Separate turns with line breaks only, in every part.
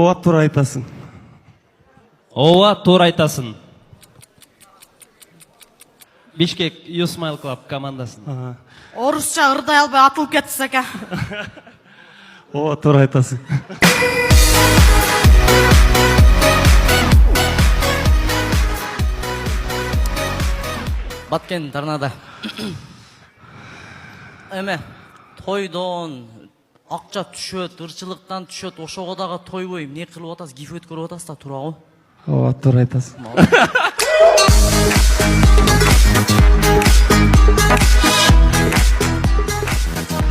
Ооба, туура айтасың.
Ооба, туура айтасың. Бишкек Youth Smile Club командасын.
Орысша ырдай албай атылып кетсіз әке.
Ооба, туура айтасың.
Баткен Торнадо. Эме, тойдон акча түшөт, ырчылыктан түшөт, ошого дагы тойбой эмне кылып атасыз, киф өткөрүп атасыз да, туурабы?
Ооба, туура айтасың.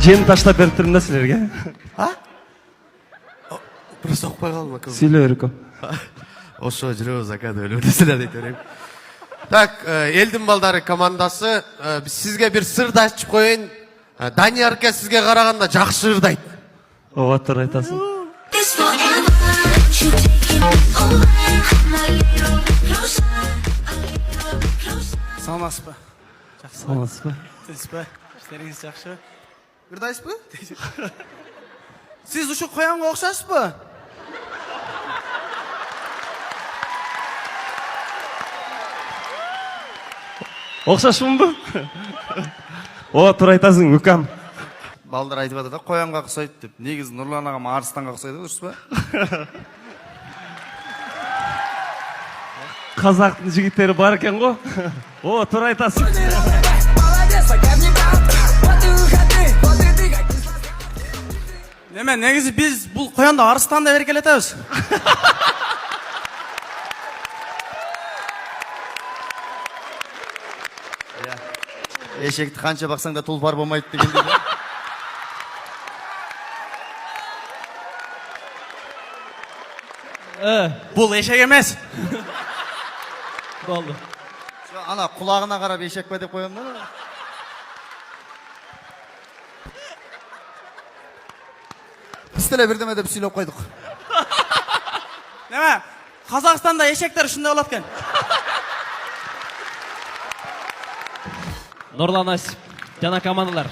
Жени таштап берип турмун да силерге.
Просто укпай калдым ака.
Сүйлө берико.
Ошо жүрөбүз ака деп эле дейт берем. Так, элдин балдары командасы, биз сизге бир сырды ачып коеюн. Данияр ака сизге караганда жакшы ырдайт.
Ооба, туура айтасың.
Саламатсызбы?
Саламатсызбы?
Тынчпы? Иштериңиз жакшы? Ырдайсызбы? Сиз ушу коянга окшошсузбу?
Окшошмунбу? Ооба, туура айтасың, укам.
Балдар айтып атат да, коянга окшойт деп. Негизи Нурлан агам арыстанга окшойт, дурусузбу?
Казактын жигиттери бар экен го. Ооба, туура айтасың.
Неме, негизи биз бул коянда арыстан деп эркелетебиз. Эшекти канча баксаң да тулпар болмойт дегендей. Бул эшек эмес.
Болду.
Ана кулагына карап эшекпе деп коем да. Биз деле бирдеме деп сүйлөп койдук. Неме? Казакстанда эшектер ушундай болот экен.
Нурлан Асип жана командалар.